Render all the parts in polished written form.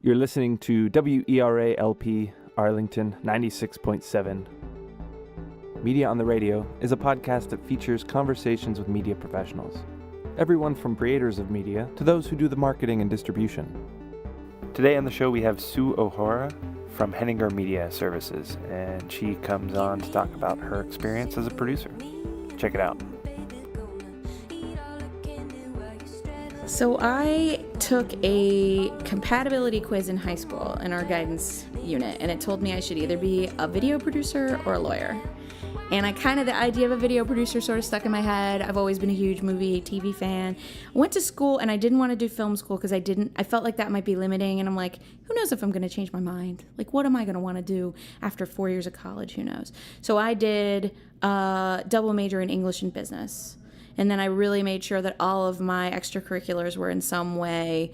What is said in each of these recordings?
You're listening to WERA LP Arlington 96.7. Media on the Radio is a podcast that features conversations with media professionals. Everyone from creators of media to those who do the marketing and distribution. Today on the show we have Sue O'Hara from Henninger Media Services, and she comes on to talk about her experience as a producer. Check it out. So I took a compatibility quiz in high school in our guidance unit, and it told me I should either be a video producer or a lawyer. And the idea of a video producer sort of stuck in my head. I've always been a huge movie, TV fan. I went to school, and I didn't want to do film school because I felt like that might be limiting, and I'm like, who knows if I'm going to change my mind? Like, what am I going to want to do after 4 years of college? Who knows? So I did a double major in English and business. And then I really made sure that all of my extracurriculars were in some way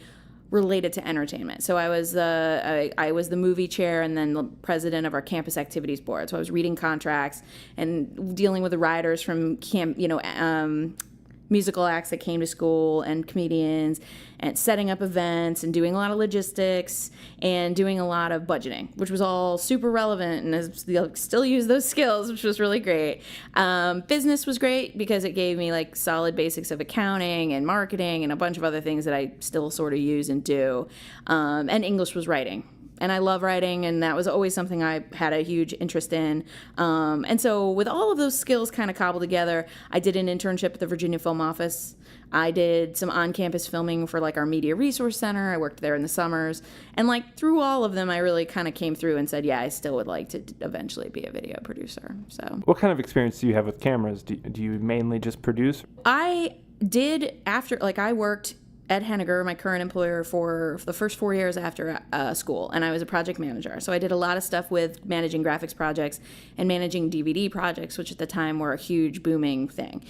related to entertainment. So I was the movie chair and then the president of our campus activities board. So I was reading contracts and dealing with the writers from musical acts that came to school and comedians, and setting up events and doing a lot of logistics and doing a lot of budgeting, which was all super relevant, and I still use those skills, which was really great. Business was great because it gave me like solid basics of accounting and marketing and a bunch of other things that I still sort of use and do. And English was writing. And I love writing, and that was always something I had a huge interest in. And so with all of those skills kind of cobbled together, I did an internship at the Virginia Film Office. I did some on-campus filming for like our Media Resource Center. I worked there in the summers. And like through all of them, I really kind of came through and said, yeah, I still would like to eventually be a video producer. So, what kind of experience do you have with cameras? Do you mainly just produce? I did I worked at Henninger, my current employer, for the first 4 years after school, and I was a project manager. So I did a lot of stuff with managing graphics projects and managing DVD projects, which at the time were a huge booming thing.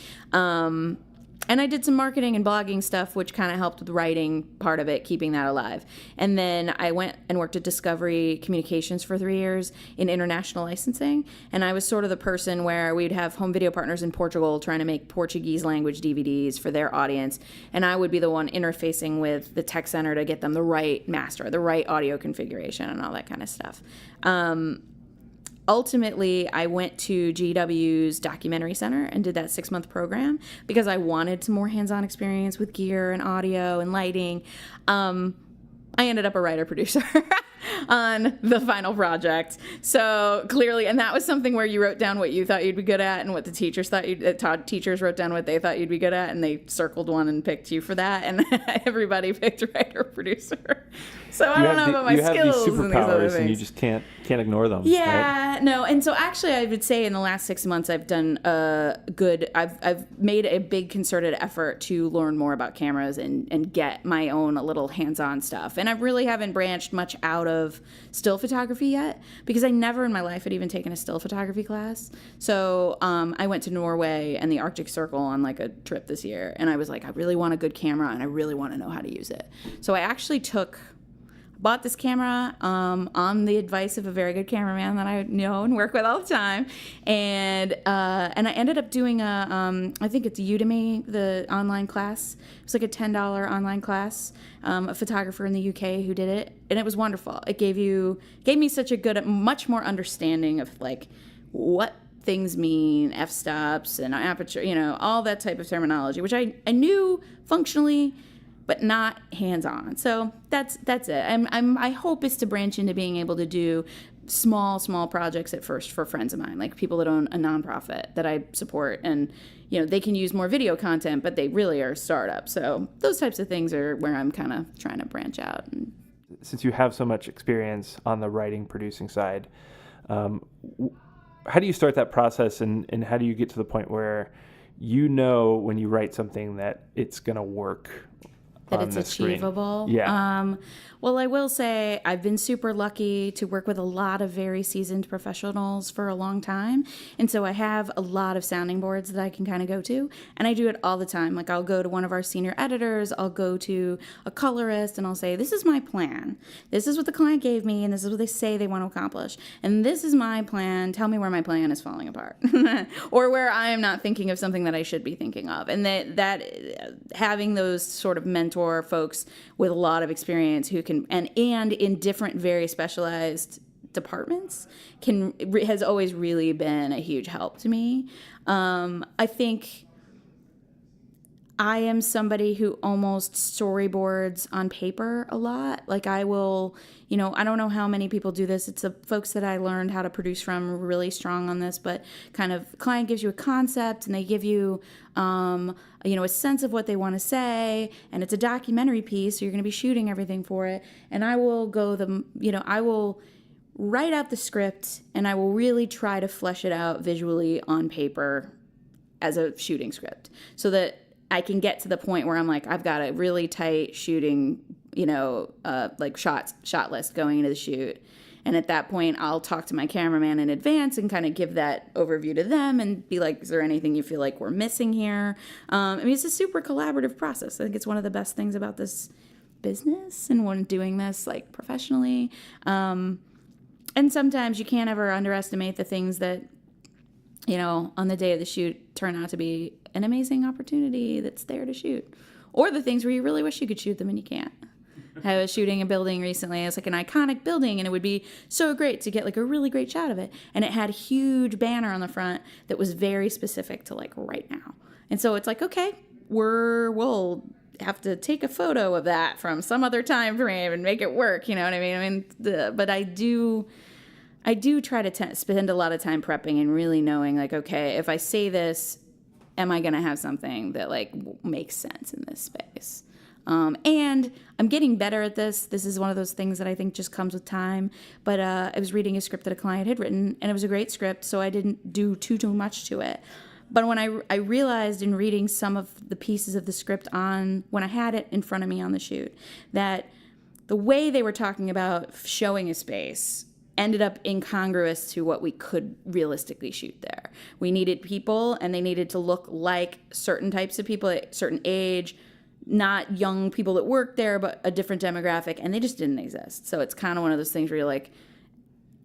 And I did some marketing and blogging stuff, which kind of helped with the writing part of it, keeping that alive. And then I went and worked at Discovery Communications for 3 years in international licensing. And I was sort of the person where we'd have home video partners in Portugal trying to make Portuguese language DVDs for their audience. And I would be the one interfacing with the tech center to get them the right master, the right audio configuration, and all that kind of stuff. Ultimately, I went to GW's documentary center and did that 6-month program because I wanted some more hands-on experience with gear and audio and lighting. I ended up a writer-producer on the final project. So clearly, and that was something where you wrote down what you thought you'd be good at and what the teachers teachers wrote down what they thought you'd be good at, and they circled one and picked you for that, and everybody picked writer-producer. So I don't know about my skills. You have these and these other superpowers, things. and you just can't ignore them. Yeah, right? no, and so actually, I would say in the last 6 months, I've done I've made a big concerted effort to learn more about cameras and get my own little hands-on stuff. And I really haven't branched much out of still photography yet because I never in my life had even taken a still photography class. So I went to Norway and the Arctic Circle on like a trip this year, and I was like, I really want a good camera and I really want to know how to use it. So I actually bought this camera on the advice of a very good cameraman that I know and work with all the time, and I ended up doing I think it's Udemy, the online class. It was like a $10 online class, a photographer in the UK who did it, and it was wonderful. It gave me such a much more understanding of like what things mean, f-stops and aperture, all that type of terminology, which I knew functionally, but not hands-on. So that's it. I hope is to branch into being able to do small projects at first for friends of mine, like people that own a nonprofit that I support, and they can use more video content, but they really are startups. So those types of things are where I'm kind of trying to branch out. Since you have so much experience on the writing, producing side, how do you start that process, and how do you get to the point where when you write something that it's going to work? That it's achievable. Screen. Yeah. Well, I will say I've been super lucky to work with a lot of very seasoned professionals for a long time. And so I have a lot of sounding boards that I can kind of go to. And I do it all the time. Like I'll go to one of our senior editors, I'll go to a colorist, and I'll say, this is my plan. This is what the client gave me, and this is what they say they want to accomplish. And this is my plan. Tell me where my plan is falling apart. Or where I am not thinking of something that I should be thinking of. And that having those sort of mentors for folks with a lot of experience who can, and in different, very specialized departments has always really been a huge help to me. I think I am somebody who almost storyboards on paper a lot. Like I will, I don't know how many people do this. It's the folks that I learned how to produce from are really strong on this, but kind of client gives you a concept and they give you, a sense of what they want to say. And it's a documentary piece, so you're going to be shooting everything for it. And I will I will write out the script and I will really try to flesh it out visually on paper as a shooting script so that I can get to the point where I'm like, I've got a really tight shooting, shot list going into the shoot. And at that point, I'll talk to my cameraman in advance and kind of give that overview to them and be like, is there anything you feel like we're missing here? It's a super collaborative process. I think it's one of the best things about this business and when doing this like professionally. And sometimes you can't ever underestimate the things that, on the day of the shoot turn out to be an amazing opportunity that's there to shoot. Or the things where you really wish you could shoot them and you can't. I was shooting a building recently. It's like an iconic building and it would be so great to get like a really great shot of it. And it had a huge banner on the front that was very specific to like right now. And so it's like, okay, we'll have to take a photo of that from some other time frame and make it work. You know what I mean? But I do try to spend a lot of time prepping and really knowing like, okay, if I say this, am I going to have something that like makes sense in this space? And I'm getting better at this. This is one of those things that I think just comes with time. But I was reading a script that a client had written, and it was a great script, so I didn't do too much to it. But when I realized in reading some of the pieces of the script when I had it in front of me on the shoot, that the way they were talking about showing a space ended up incongruous to what we could realistically shoot there. We needed people, and they needed to look like certain types of people at a certain age, not young people that work there, but a different demographic, and they just didn't exist. So it's kind of one of those things where you're like,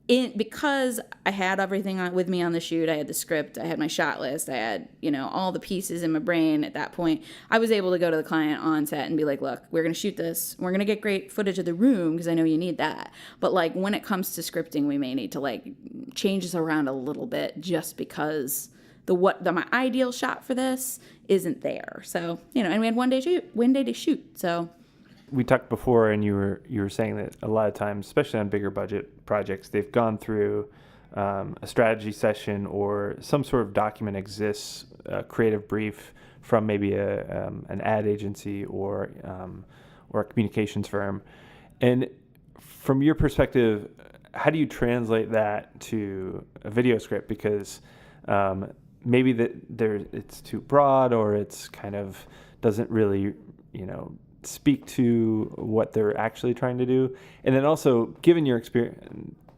because I had everything with me on the shoot, I had the script, I had my shot list, I had, all the pieces in my brain at that point, I was able to go to the client on set and be like, look, we're going to shoot this. We're going to get great footage of the room because I know you need that. But like when it comes to scripting, we may need to like change this around a little bit just because my ideal shot for this isn't there. So, and we had one day to shoot. So we talked before, and you were saying that a lot of times, especially on bigger budget projects, they've gone through a strategy session or some sort of document exists, a creative brief from maybe an ad agency or a communications firm. And from your perspective, how do you translate that to a video script? Because maybe it's too broad, or it's kind of doesn't really, speak to what they're actually trying to do. And then also, given your experience,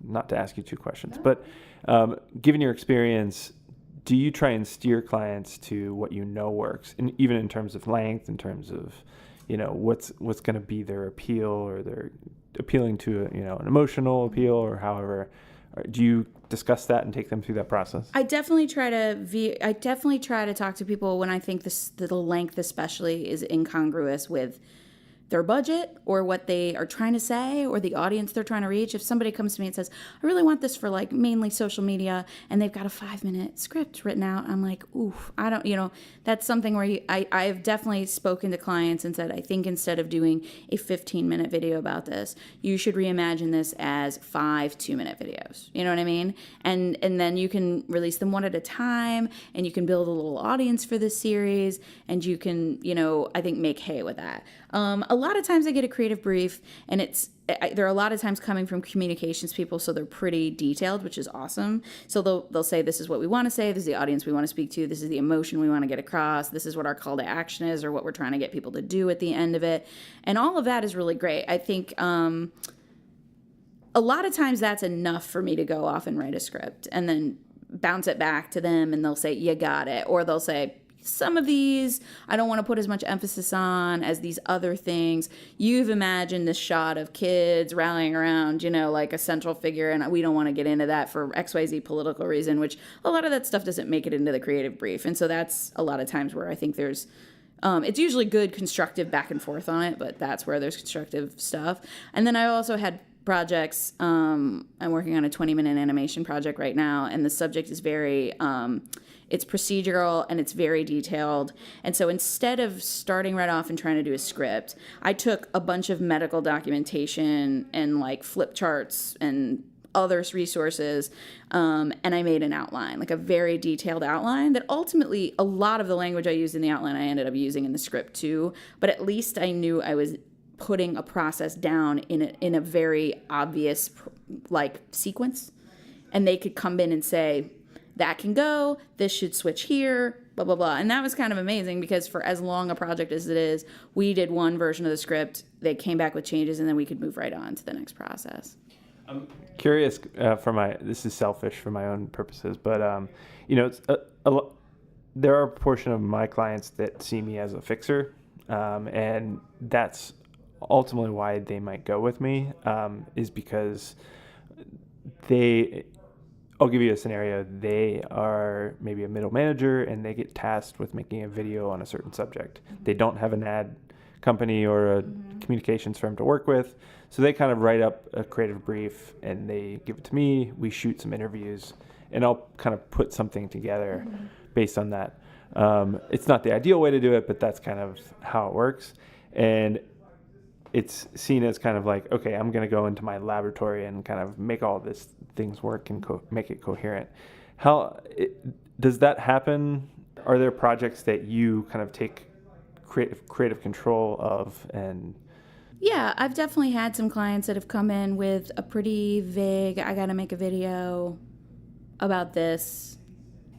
not to ask you two questions, but given your experience, do you try and steer clients to what works, and even in terms of length, in terms of, what's going to be their appeal, or they're appealing to an emotional appeal, or however? Do you discuss that and take them through that process? I definitely try to talk to people when I think the length especially is incongruous with their budget or what they are trying to say or the audience they're trying to reach. If somebody comes to me and says, I really want this for like mainly social media, and they've got a 5-minute script written out, I'm like, oof, I don't, that's something where I've definitely spoken to clients and said, I think instead of doing a 15-minute video about this, you should reimagine this as 5 2-minute videos. You know what I mean? And then you can release them one at a time, and you can build a little audience for this series, and you can, I think make hay with that. A lot of times I get a creative brief, and there are a lot of times coming from communications people, so they're pretty detailed, which is awesome. So they'll say, this is what we want to say, this is the audience we want to speak to, this is the emotion we want to get across, this is what our call to action is, or what we're trying to get people to do at the end of it. And all of that is really great. I think a lot of times that's enough for me to go off and write a script and then bounce it back to them, and they'll say, you got it. Or they'll say, some of these I don't want to put as much emphasis on as these other things. You've imagined this shot of kids rallying around, like a central figure, and we don't want to get into that for XYZ political reason, which a lot of that stuff doesn't make it into the creative brief. And so that's a lot of times where I think there's It's usually good constructive back and forth on it, but that's where there's constructive stuff. And then I also had projects. I'm working on a 20-minute animation project right now, and the subject is very, it's procedural and it's very detailed. And so instead of starting right off and trying to do a script, I took a bunch of medical documentation and like flip charts and other resources, and I made an outline, like a very detailed outline that ultimately a lot of the language I used in the outline I ended up using in the script too, but at least I knew I was putting a process down in a very obvious like sequence, and they could come in and say, that can go, this should switch here, blah, blah, blah. And that was kind of amazing because for as long a project as it is, we did one version of the script, they came back with changes, and then we could move right on to the next process. I'm curious this is selfish for my own purposes, but, it's there are a portion of my clients that see me as a fixer, and that's ultimately why they might go with me, is because I'll give you a scenario. They are maybe a middle manager and they get tasked with making a video on a certain subject. They don't have an ad company or a communications firm to work with, so they kind of write up a creative brief and they give it to me. We shoot some interviews and I'll kind of put something together based on that. It's not the ideal way to do it, but that's kind of how it works. And it's seen as kind of like, okay, I'm going to go into my laboratory and kind of make all these things work and make it coherent. Does that happen? Are there projects that you kind of take creative control of? And yeah, I've definitely had some clients that have come in with a pretty vague, I got to make a video about this.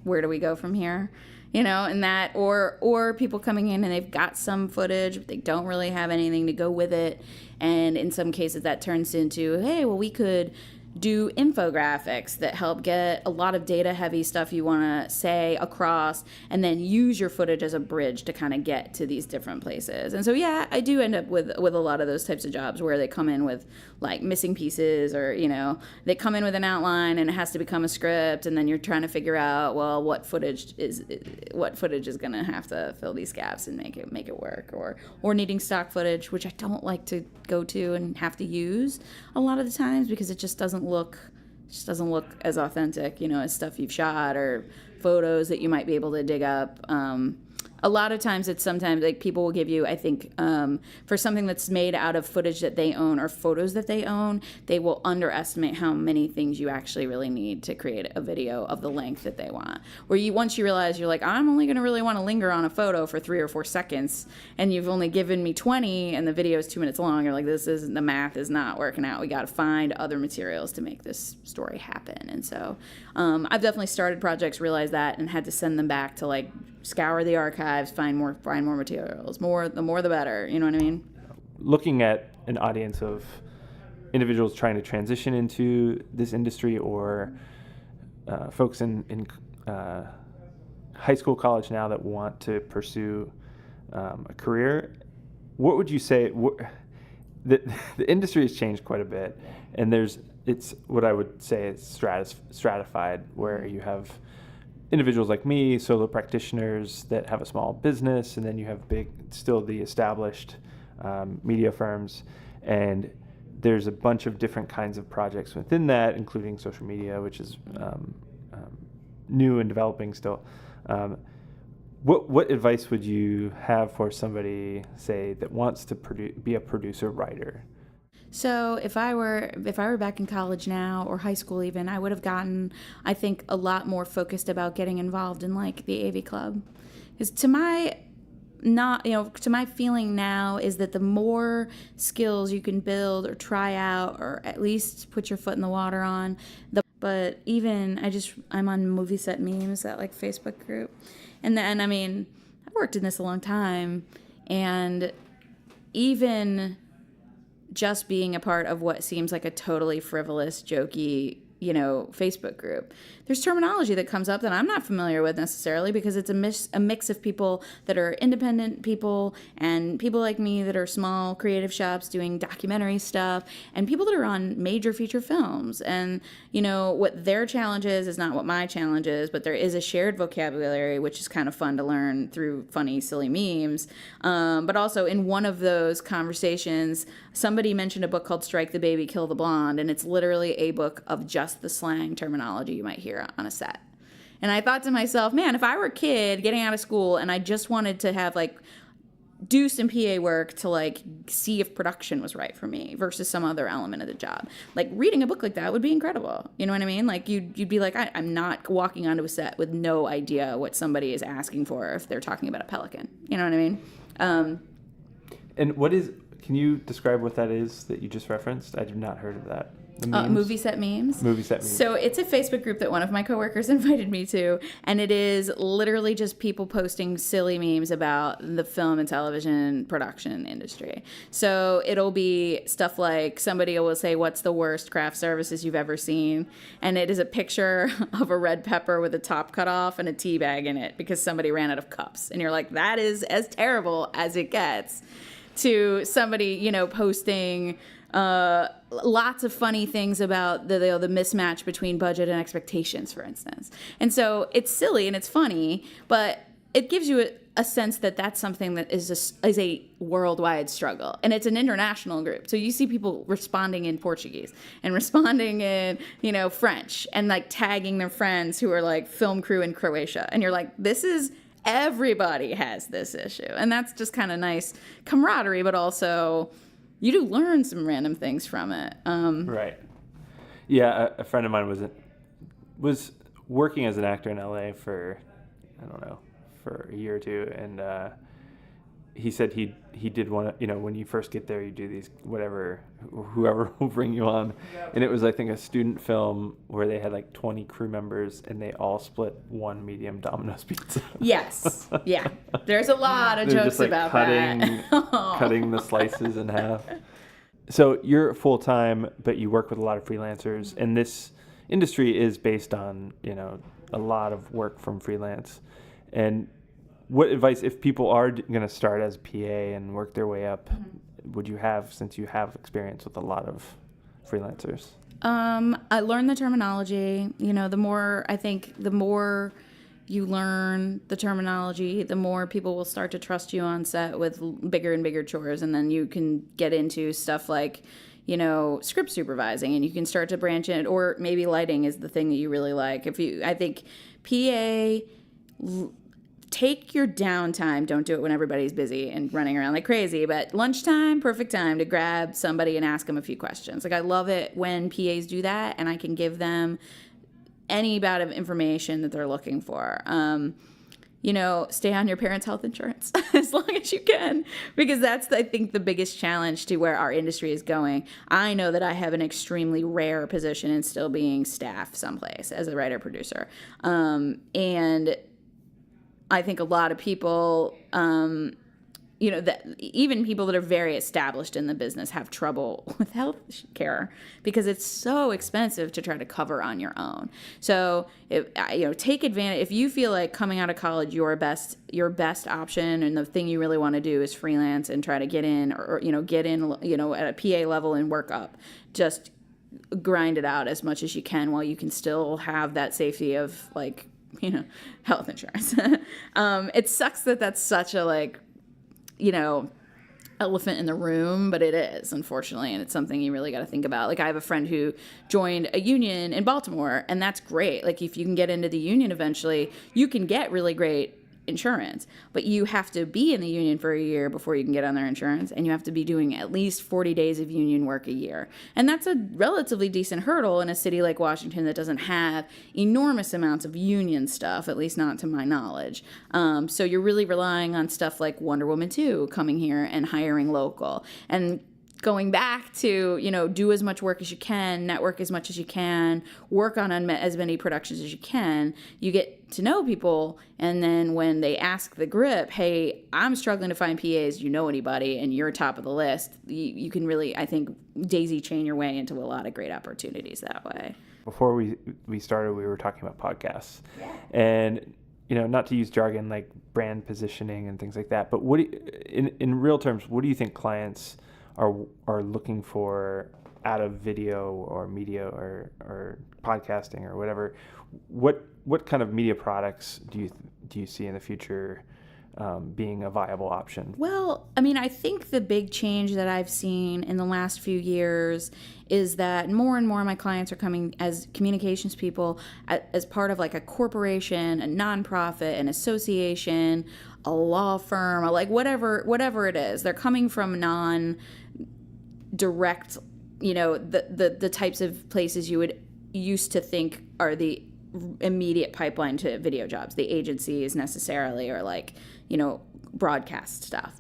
Where do we go from here? And that, or people coming in and they've got some footage, but they don't really have anything to go with it. And in some cases that turns into, hey, well, we could do infographics that help get a lot of data heavy stuff you want to say across, and then use your footage as a bridge to kind of get to these different places. And so, yeah, I do end up with a lot of those types of jobs where they come in with like missing pieces, or, they come in with an outline and it has to become a script. And then you're trying to figure out, well, what footage is going to have to fill these gaps and make it work, or needing stock footage, which I don't like to go to and have to use a lot of the times because it just doesn't look as authentic, as stuff you've shot or photos that you might be able to dig up. A lot of times it's sometimes like people will give you, I think, for something that's made out of footage that they own or photos that they own, they will underestimate how many things you actually really need to create a video of the length that they want. Where once you realize you're like, I'm only going to really want to linger on a photo for 3 or 4 seconds, and you've only given me 20 and the video is 2 minutes long, you're like, the math is not working out. We got to find other materials to make this story happen. And so I've definitely started projects, realized that, and had to send them back to like scour the archives, find more materials. The more the better. You know what I mean? Looking at an audience of individuals trying to transition into this industry, or folks in high school, college now that want to pursue a career, what would you say? The industry has changed quite a bit, and it's what I would say is stratified, where you have individuals like me, solo practitioners that have a small business, and then you have still the established media firms, and there's a bunch of different kinds of projects within that, including social media, which is new and developing still. What advice would you have for somebody, say, that wants to be a producer writer? So if I were back in college now, or high school even, I would have gotten, I think, a lot more focused about getting involved in like the AV Club. Because to my feeling now is that the more skills you can build or try out, or at least put your foot in the water on, but even I'm on Movie Set Memes, that like Facebook group. And then, I've worked in this a long time, and even just being a part of what seems like a totally frivolous, jokey Facebook group. There's terminology that comes up that I'm not familiar with necessarily because it's a mix of people that are independent people and people like me that are small creative shops doing documentary stuff and people that are on major feature films. And, what their challenge is not what my challenge is, but there is a shared vocabulary, which is kind of fun to learn through funny, silly memes. But also in one of those conversations, somebody mentioned a book called Strike the Baby, Kill the Blonde, and it's literally a book of just the slang terminology you might hear on a set. And I thought to myself, man, if I were a kid getting out of school and I just wanted to have do some PA work to see if production was right for me versus some other element of the job, reading a book like that would be incredible. You know what I mean? You'd be like, I'm not walking onto a set with no idea what somebody is asking for if they're talking about a pelican. You know what I mean? And can you describe what that is that you just referenced? I have not heard of that. Movie set memes. Movie set memes. So it's a Facebook group that one of my coworkers invited me to, and it is literally just people posting silly memes about the film and television production industry. So it'll be stuff like somebody will say, "What's the worst craft services you've ever seen?" And it is a picture of a red pepper with a top cut off and a tea bag in it because somebody ran out of cups. And you're like, that is as terrible as it gets. To somebody, posting lots of funny things about the mismatch between budget and expectations, for instance. And so it's silly and it's funny, but it gives you a sense that that's something that is a worldwide struggle. And it's an international group. So you see people responding in Portuguese and responding in, French and tagging their friends who are film crew in Croatia. And you're like, everybody has this issue. And that's just kind of nice camaraderie, but also you do learn some random things from it. Right. Yeah, a friend of mine was working as an actor in LA for a year or two, and he said he did want to, when you first get there, you do these whoever will bring you on. Yep. And it was, I think, a student film where they had 20 crew members and they all split one medium Domino's pizza. Yes. Yeah. There's a lot of jokes about that. Cutting the slices in half. So you're full-time, but you work with a lot of freelancers, and this industry is based on, a lot of work from freelance. And what advice, if people are going to start as PA and work their way up, would you have, since you have experience with a lot of freelancers? I learned the terminology. The more you learn the terminology, the more people will start to trust you on set with bigger and bigger chores, and then you can get into stuff like, script supervising, and you can start to branch in, or maybe lighting is the thing that you really like. I think PA. Take your downtime. Don't do it when everybody's busy and running around like crazy. But lunchtime, perfect time to grab somebody and ask them a few questions. I love it when PAs do that, and I can give them any amount of information that they're looking for. Stay on your parents' health insurance as long as you can, because that's, I think, the biggest challenge to where our industry is going. I know that I have an extremely rare position in still being staff someplace as a writer-producer. And I think a lot of people, that even people that are very established in the business have trouble with health care because it's so expensive to try to cover on your own. So, take advantage. If you feel like coming out of college, your best option and the thing you really want to do is freelance and try to get in, or at a PA level and work up. Just grind it out as much as you can while you can still have that safety of health insurance. It sucks that that's such a elephant in the room, but it is, unfortunately, and it's something you really got to think about. I have a friend who joined a union in Baltimore, and that's great. If you can get into the union eventually, you can get really great insurance, but you have to be in the union for a year before you can get on their insurance, and you have to be doing at least 40 days of union work a year. And that's a relatively decent hurdle in a city like Washington that doesn't have enormous amounts of union stuff, at least not to my knowledge. So you're really relying on stuff like Wonder Woman 2 coming here and hiring local. And going back to, do as much work as you can, network as much as you can, work on as many productions as you can, you get to know people. And then when they ask the grip, hey, I'm struggling to find PAs, you know anybody, and you're top of the list, you can really, I think, daisy chain your way into a lot of great opportunities that way. Before we started, we were talking about podcasts. Yeah. And, not to use jargon like brand positioning and things like that, but in real terms, what do you think clients are looking for out of video or media or podcasting or whatever? What kind of media products do you see in the future being a viable option? Well, I think the big change that I've seen in the last few years is that more and more of my clients are coming as communications people as part of like a corporation, a nonprofit, an association, a law firm, or like whatever it is. They're coming from non-direct, the types of places you would used to think are the immediate pipeline to video jobs, the agencies necessarily, or like, broadcast stuff.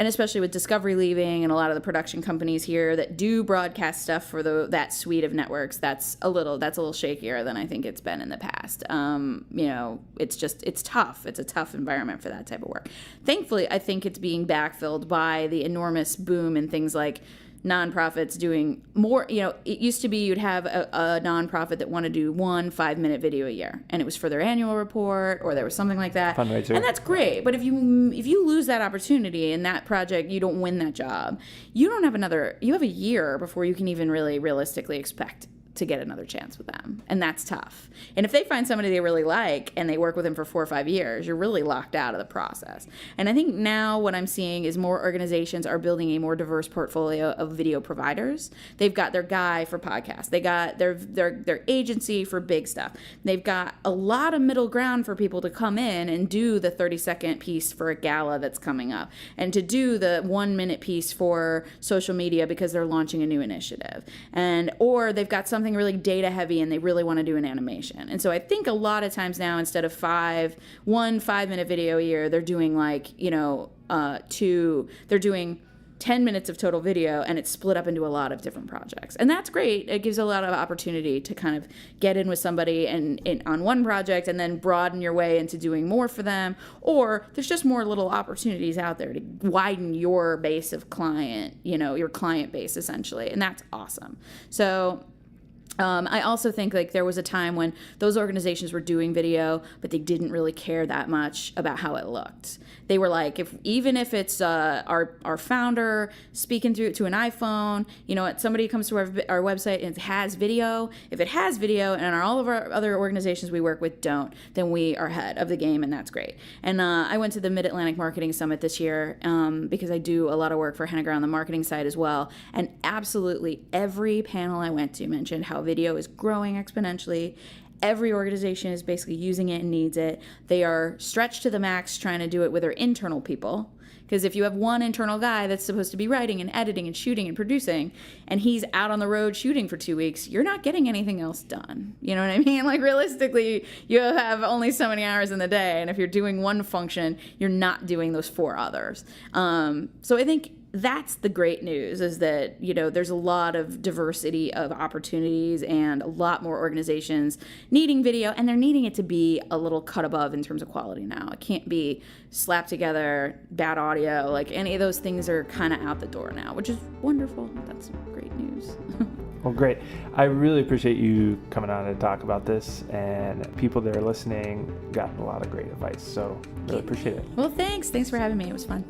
And especially with Discovery leaving and a lot of the production companies here that do broadcast stuff for that suite of networks, that's a little shakier than I think it's been in the past. It's tough. It's a tough environment for that type of work. Thankfully, I think it's being backfilled by the enormous boom in things like nonprofits doing more. It used to be you'd have a nonprofit that wanted to do 1 5-minute video a year, and it was for their annual report or there was something like that. Fundraiser. And that's great. But if you lose that opportunity in that project, you don't win that job, you have a year before you can even really realistically expect to get another chance with them. And that's tough. And if they find somebody they really like and they work with them for 4 or 5 years, you're really locked out of the process. And I think now what I'm seeing is more organizations are building a more diverse portfolio of video providers. They've got their guy for podcasts. They got their agency for big stuff. They've got a lot of middle ground for people to come in and do the 30-second piece for a gala that's coming up, and to do the 1-minute piece for social media because they're launching a new initiative. Or they've got something really data heavy and they really want to do an animation. And so I think a lot of times now, instead of 1 5-minute video a year, they're doing they're doing 10 minutes of total video, and it's split up into a lot of different projects. And that's great. It gives a lot of opportunity to kind of get in with somebody and on one project and then broaden your way into doing more for them. Or there's just more little opportunities out there to widen your base of client, your client base essentially. And that's awesome. So I also think like there was a time when those organizations were doing video, but they didn't really care that much about how it looked. They were like, even if it's our founder speaking through to an iPhone, somebody comes to our website and it has video. If it has video, and all of our other organizations we work with don't, then we are ahead of the game, and that's great. And I went to the Mid-Atlantic Marketing Summit this year because I do a lot of work for Henninger on the marketing side as well. And absolutely every panel I went to mentioned how video is growing exponentially. Every organization is basically using it and needs it. They are stretched to the max trying to do it with their internal people. Because if you have one internal guy that's supposed to be writing and editing and shooting and producing, and he's out on the road shooting for 2 weeks, you're not getting anything else done. You know what I mean? Like realistically, you have only so many hours in the day. And if you're doing one function, you're not doing those 4 others. So I think that's the great news, is that, there's a lot of diversity of opportunities and a lot more organizations needing video, and they're needing it to be a little cut above in terms of quality now. It can't be slapped together, bad audio, like any of those things are kind of out the door now, which is wonderful. That's great news. Well, great. I really appreciate you coming on to talk about this, and people that are listening got a lot of great advice, so really appreciate it. Well, thanks for having me. It was fun.